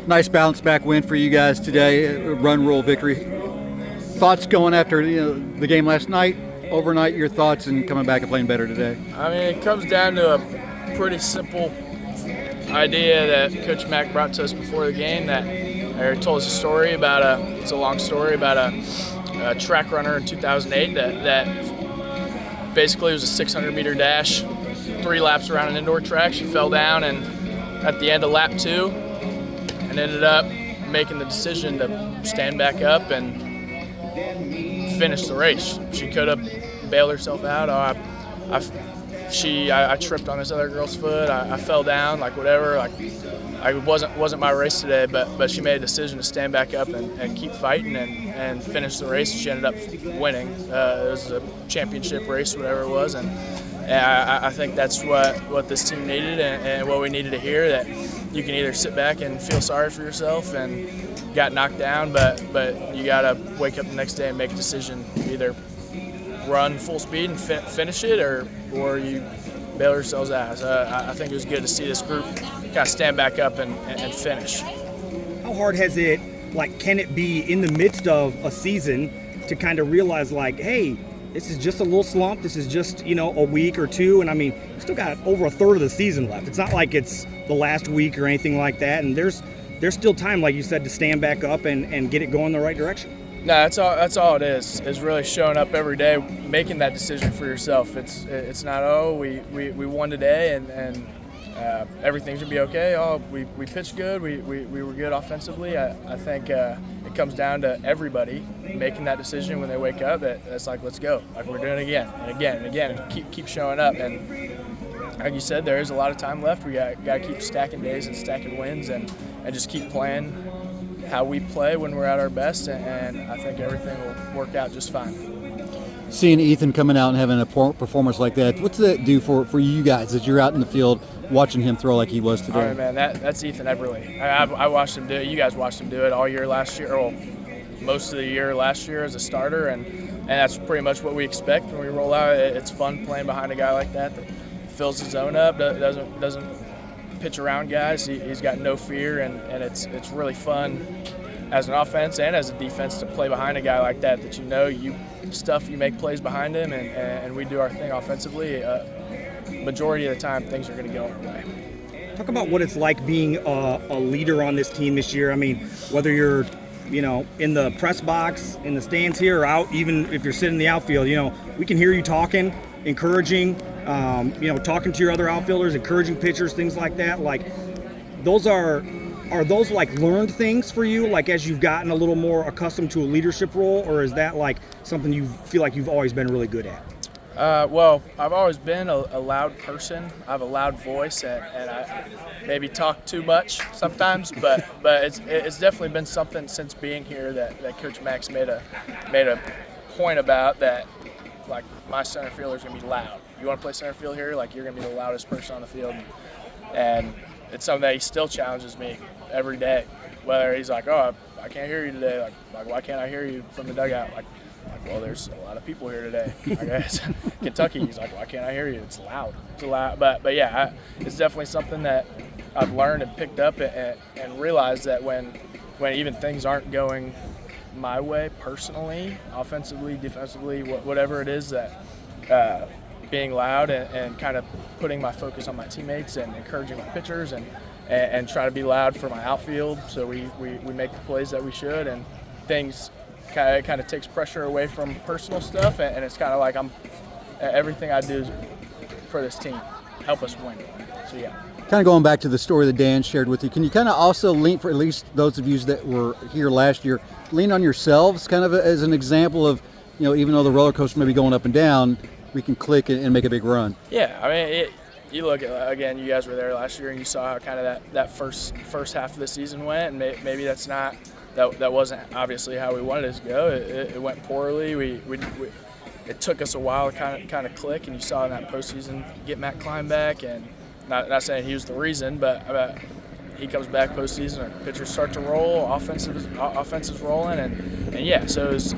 Nice bounce back win for you guys today, run rule victory. Thoughts going after the game last night, overnight, your thoughts and coming back and playing better today? I mean, it comes down to a pretty simple idea that Coach Mack brought to us before the game that told us a story about it's a long story about a track runner in 2008 that basically was a 600-meter dash, 3 laps around an indoor track. She fell down and at the end of lap 2 and ended up making the decision to stand back up and finish the race. She could have bailed herself out. I tripped on this other girl's foot. I fell down, like whatever. Like it wasn't my race today, but she made a decision to stand back up and keep fighting and finish the race. She ended up winning. It was a championship race, whatever it was, and I think that's what this team needed and what we needed to hear. That you can either sit back and feel sorry for yourself and got knocked down, but you gotta wake up the next day and make a decision. You either run full speed and finish it, or you bail yourselves out. So I think it was good to see this group kind of stand back up and finish. How hard has it, can it be in the midst of a season to kind of realize, hey, this is just a little slump, this is just, a week or two, and I mean, you still got over a third of the season left. It's not like it's the last week or anything like that, and there's still time, like you said, to stand back up and get it going in the right direction. No, that's all it is really showing up every day, making that decision for yourself. It's not, we won today and everything's gonna be okay. We pitched good, we were good offensively. I think it comes down to everybody making that decision when they wake up. It's like, let's go, like we're doing it again and again and again, and keep showing up. And like you said, there is a lot of time left. We got to keep stacking days and stacking wins and just keep playing how we play when we're at our best, and I think everything will work out just fine. Seeing Ethan coming out and having a performance like that, what's that do for you guys as you're out in the field watching him throw like he was today? All right, man, that's Ethan Eberle. I watched him do it. You guys watched him do it all year last year, or most of the year last year as a starter, and that's pretty much what we expect when we roll out. It's fun playing behind a guy like that fills his zone up, doesn't pitch around guys. He's got no fear, and it's really fun as an offense and as a defense to play behind a guy like that you make plays behind him, and we do our thing offensively. Majority of the time things are going to go our way. Talk about what it's like being a leader on this team this year. I mean, whether you're in the press box, in the stands here, or out, even if you're sitting in the outfield, we can hear you talking, encouraging, talking to your other outfielders, encouraging pitchers, things like that. Those are those learned things for you, as you've gotten a little more accustomed to a leadership role, or is that something you feel like you've always been really good at? Well, I've always been a loud person. I have a loud voice, and I maybe talk too much sometimes, but it's definitely been something since being here that Coach Max made a point about that. My center fielder's gonna be loud. You want to play center field here? You're gonna be the loudest person on the field, and it's something that he still challenges me every day. Whether he's like, "Oh, I can't hear you today," why can't I hear you from the dugout? Well, there's a lot of people here today. I guess Kentucky. He's like, why can't I hear you? It's loud. It's loud. But yeah, it's definitely something that I've learned and picked up and realized that when even things aren't going my way personally, offensively, defensively, whatever it is, that being loud and kind of putting my focus on my teammates and encouraging my pitchers and try to be loud for my outfield, so we make the plays that we should, and things kind of takes pressure away from personal stuff, and it's kind of like everything I do is for this team, help us win. So yeah. Kind of going back to the story that Dan shared with you, can you kind of also lean, for at least those of you that were here last year, lean on yourselves kind of as an example of, even though the roller coaster may be going up and down, we can click and make a big run? Yeah, I mean, you look at, again, you guys were there last year and you saw how kind of that first half of the season went, and maybe that's not, that wasn't obviously how we wanted it to go. It went poorly. It took us a while to kind of click, and you saw in that postseason get Matt Klein back, and not saying he was the reason, but he comes back postseason, our pitchers start to roll, offense is rolling, and yeah, so it's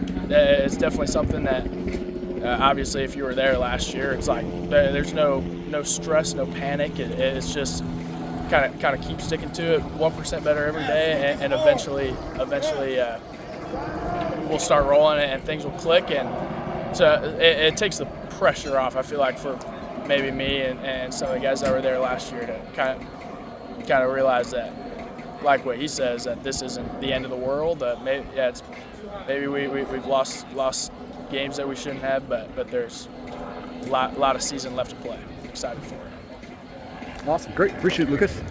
definitely something that obviously if you were there last year, it's there's no stress, no panic. It's just kind of keep sticking to it 1% better every day, and eventually we'll start rolling and things will click. And so it takes the pressure off, I feel like, for maybe me and some of the guys that were there last year to kind of realize that, like what he says, that this isn't the end of the world. Maybe we've lost games that we shouldn't have, but there's a lot of season left to play. Excited for it. Awesome. Great. Appreciate it, Lucas.